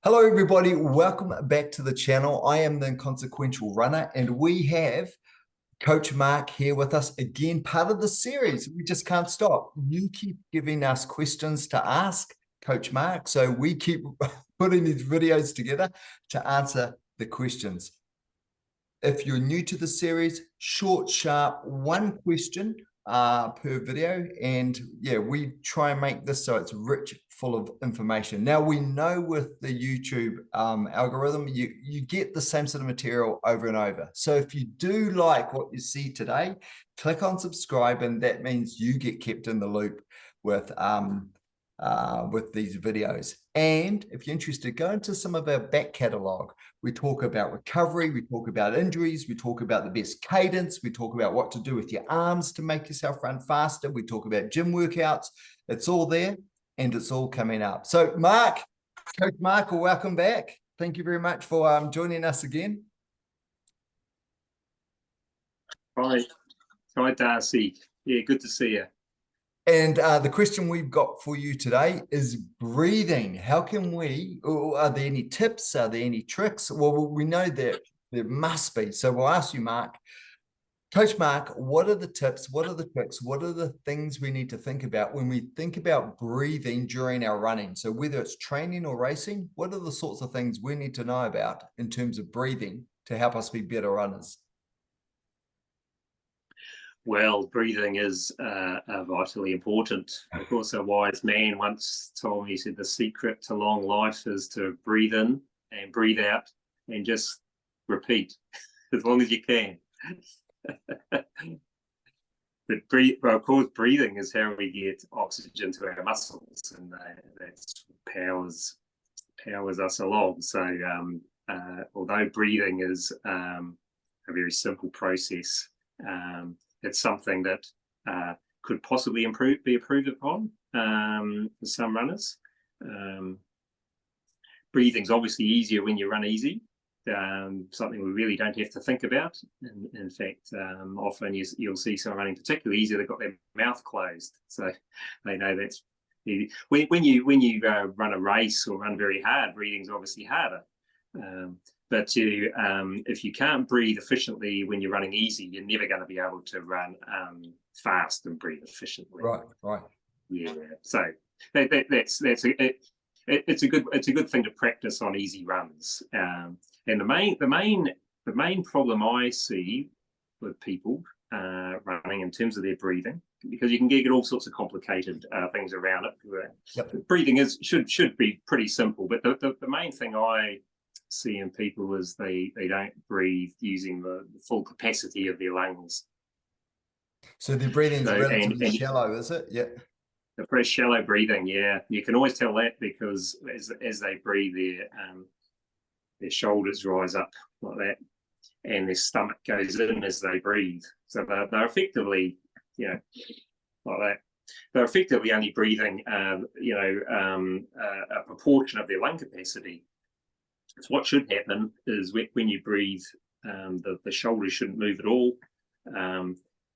Hello, everybody. Welcome back to the channel. I am the Inconsequential Runner, and we have Coach Mark here with us again, part of the series. We just can't stop. You keep giving us questions to ask Coach Mark, so we keep putting these videos together to answer the questions. If you're new to the series, short, sharp, one question per video. And yeah, we try and make this so it's rich, full of information. Now, we know with the YouTube algorithm, you get the same sort of material over and over. So if you do like what you see today, click on subscribe, and that means you get kept in the loop with these videos. And if you're interested, go into some of our back catalog. We talk about recovery, we talk about injuries, we talk about the best cadence, we talk about what to do with your arms to make yourself run faster, we talk about gym workouts. It's all there, and it's all coming up. So Mark, Coach Mark, welcome back. Thank you very much for joining us again. Hi, Darcy. Yeah, good to see you. And the question we've got for you today is breathing. How can we, or are there any tips? Are there any tricks? Well, we know that there must be. So we'll ask you, Mark. Coach Mark, what are the tips? What are the tricks? What are the things we need to think about when we think about breathing during our running? So whether it's training or racing, what are the sorts of things we need to know about in terms of breathing to help us be better runners? Well, breathing is vitally important. Of course, a wise man once told me, he said, the secret to long life is to breathe in and breathe out and just repeat as long as you can. But of course, breathing is how we get oxygen to our muscles, and that's powers us along. So although breathing is a very simple process, it's something that could possibly be improved upon for some runners. Breathing's obviously easier when you run easy, something we really don't have to think about. In fact, often you'll see someone running particularly easy, they've got their mouth closed, so they know that's easy. When you run a race or run very hard, breathing's obviously harder. But if you can't breathe efficiently when you're running easy, you're never going to be able to run fast and breathe efficiently. Right. Yeah. So it's a good thing to practice on easy runs. And the main problem I see with people running in terms of their breathing, because you can get all sorts of complicated things around it. Yep. Breathing should be pretty simple, but the main thing I see in people is they don't breathe using the full capacity of their lungs. So their breathing is relatively shallow, is it? Yeah. The very shallow breathing, yeah. You can always tell that because as they breathe, their shoulders rise up like that, and their stomach goes in as they breathe. So they're effectively, like that. They're effectively only breathing, a proportion of their lung capacity. So what should happen is when you breathe, the shoulders shouldn't move at all.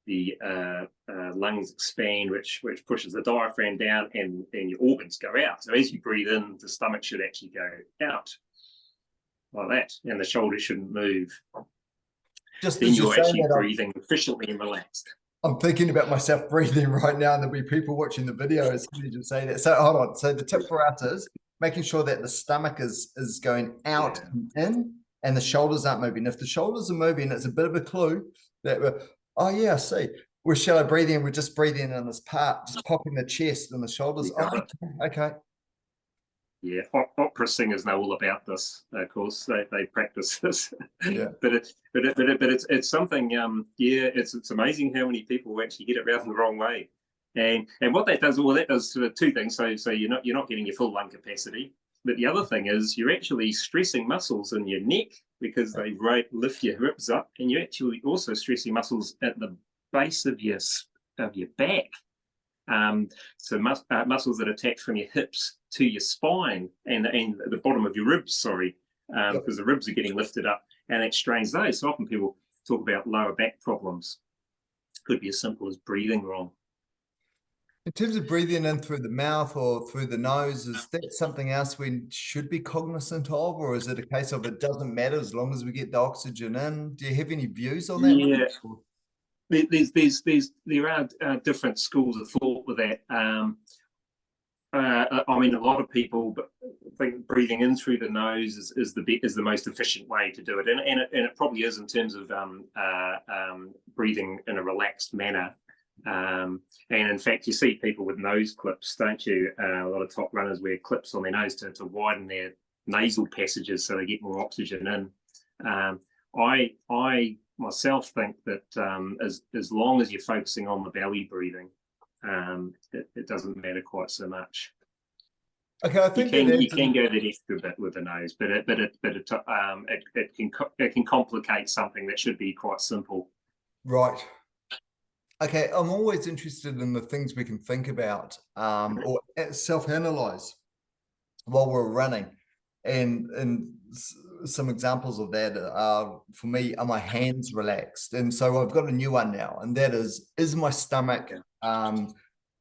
The lungs expand, which pushes the diaphragm down, and your organs go out. So as you breathe in, the stomach should actually go out like that, and the shoulders shouldn't move. Then you're actually breathing efficiently and relaxed. I'm thinking about myself breathing right now, and there'll be people watching the video as soon as you say that. So hold on. So the tip for us is making sure that the stomach is going out and in, and the shoulders aren't moving. If the shoulders are moving, it's a bit of a clue that oh yeah, I see. We're shallow breathing. We're just breathing in this part, just popping the chest and the shoulders. Oh, okay. Yeah, opera singers know all about this. Of course, they practice this. Yeah. but it's something. It's amazing how many people actually get it around the wrong way. And what that does, well, that does sort of two things. So you're not getting your full lung capacity. But the other thing is you're actually stressing muscles in your neck because they lift your ribs up, and you're actually also stressing muscles at the base of your back. So muscles that attach from your hips to your spine and the bottom of your ribs, sorry, because the ribs are getting lifted up, and it strains those. So often people talk about lower back problems. Could be as simple as breathing wrong. In terms of breathing in through the mouth or through the nose, is that something else we should be cognizant of, or is it a case of it doesn't matter as long as we get the oxygen in? Do you have any views on that? Yeah, there are different schools of thought with that. I mean, a lot of people think breathing in through the nose is the most efficient way to do it, and it probably is in terms of breathing in a relaxed manner. And in fact, you see people with nose clips, don't you? A lot of top runners wear clips on their nose to widen their nasal passages so they get more oxygen in. I myself think that as long as you're focusing on the belly breathing, it doesn't matter quite so much. Okay, I think you can go that extra bit with the nose, but it can complicate something that should be quite simple. Right. Okay, I'm always interested in the things we can think about or self-analyze while we're running. And some examples of that are, for me, are my hands relaxed? And so I've got a new one now, and that is my stomach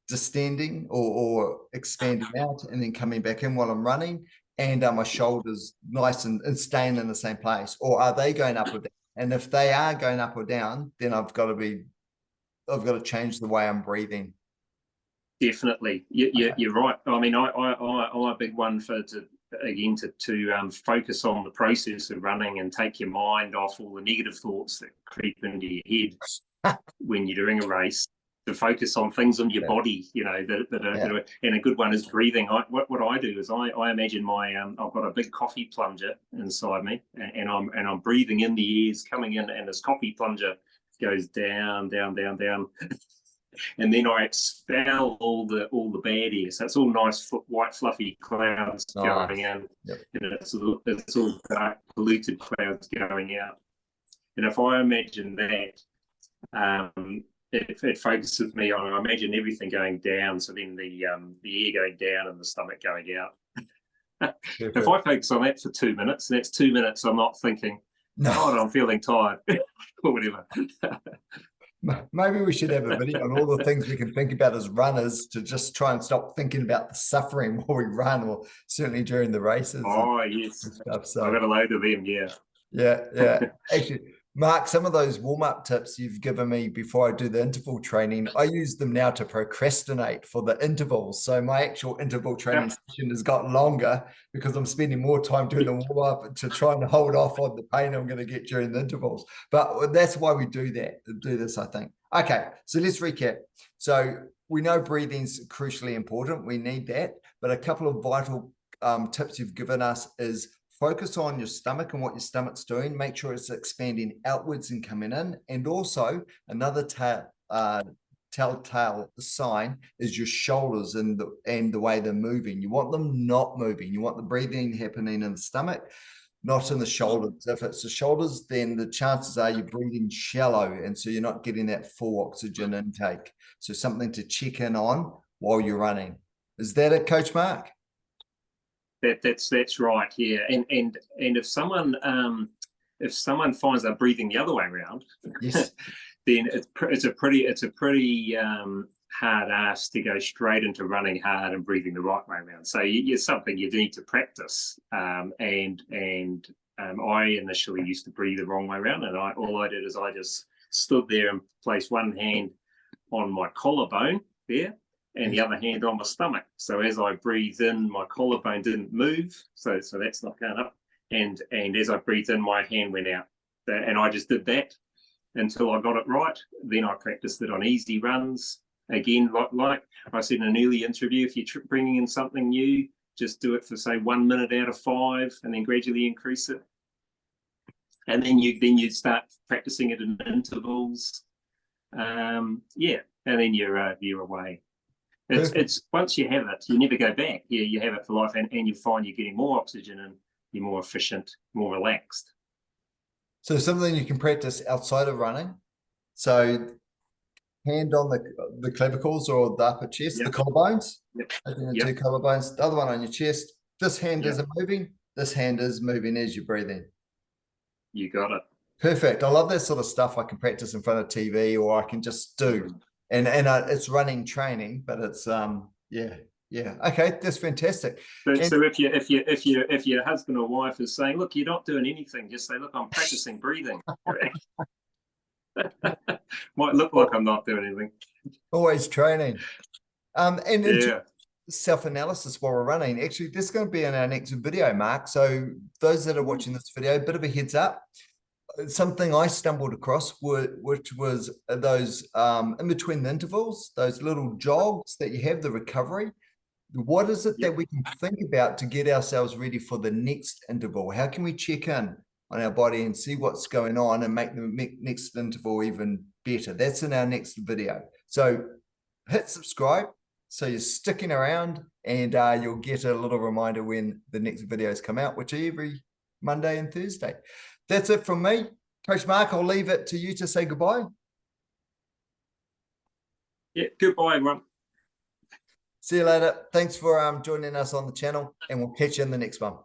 distending or expanding out and then coming back in while I'm running? And are my shoulders nice and staying in the same place? Or are they going up or down? And if they are going up or down, then I've got to change the way I'm breathing. Definitely, you're right. I mean, I'm a big one to focus on the process of running and take your mind off all the negative thoughts that creep into your head when you're doing a race. To focus on things on your body, that are, and a good one is breathing. What I do is I imagine I've got a big coffee plunger inside me, and I'm breathing in the ears coming in, and this coffee plunger goes down, down, down, down. And then I expel all the bad air. So it's all nice white fluffy clouds going in. Yep. And it's all dark polluted clouds going out. And if I imagine that, it focuses me on, I imagine everything going down. So then the air going down and the stomach going out. If I focus on that for 2 minutes, that's 2 minutes I'm not thinking, God, I'm feeling tired or whatever. Maybe we should have a video on all the things we can think about as runners to just try and stop thinking about the suffering while we run, or certainly during the races. Oh, yes. Stuff. So I've got a load of them, yeah. Yeah. Actually, Mark, some of those warm-up tips you've given me before I do the interval training, I use them now to procrastinate for the intervals. So my actual interval training session has got longer because I'm spending more time doing the warm-up to try and hold off on the pain I'm going to get during the intervals. But that's why we do this, I think. Okay, so let's recap. So we know breathing's crucially important. We need that. But a couple of vital tips you've given us is focus on your stomach and what your stomach's doing. Make sure it's expanding outwards and coming in. And also another telltale sign is your shoulders and the way they're moving. You want them not moving. You want the breathing happening in the stomach, not in the shoulders. If it's the shoulders, then the chances are you're breathing shallow, and so you're not getting that full oxygen intake. So something to check in on while you're running. Is that it, Coach Mark? That's right, yeah. And if someone finds they're breathing the other way around, yes, then it's a pretty hard ask to go straight into running hard and breathing the right way around. So it's something you need to practice. I initially used to breathe the wrong way around, and all I did is I just stood there and placed one hand on my collarbone there, and the other hand on my stomach. So as I breathed in, my collarbone didn't move. So that's not going up. And as I breathed in, my hand went out. And I just did that until I got it right. Then I practiced it on easy runs. Again, like I said in an early interview, if you're bringing in something new, just do it for, say, 1 minute out of 5, and then gradually increase it. And then you start practicing it in intervals. And then you're away. It's once you have it, you never go back. You have it for life, and you find you're getting more oxygen and you're more efficient, more relaxed. So something you can practice outside of running. So hand on the clavicles or the upper chest, the collarbones. Yep. The two collarbones. The other one on your chest. This hand isn't moving. This hand is moving as you're breathing. You got it. Perfect. I love that sort of stuff I can practice in front of TV, or I can just do. and it's running training, but it's yeah. Okay, that's fantastic. But And so if your husband or wife is saying, look, you're not doing anything, just say, look, I'm practicing breathing. Might look like I'm not doing anything. always training. And in Yeah. self-analysis while we're running, actually, this is going to be in our next video, Mark. So those that are watching this video, a bit of a heads up. Something I stumbled across, which was those in between the intervals, those little jogs that you have, the recovery. What is it that we can think about to get ourselves ready for the next interval? How can we check in on our body and see what's going on and make the next interval even better? That's in our next video. So hit subscribe so you're sticking around, and you'll get a little reminder when the next videos come out, which are every Monday and Thursday. That's it from me. Coach Mark, I'll leave it to you to say goodbye. Yeah. Goodbye, everyone. See you later. Thanks for joining us on the channel, and we'll catch you in the next one.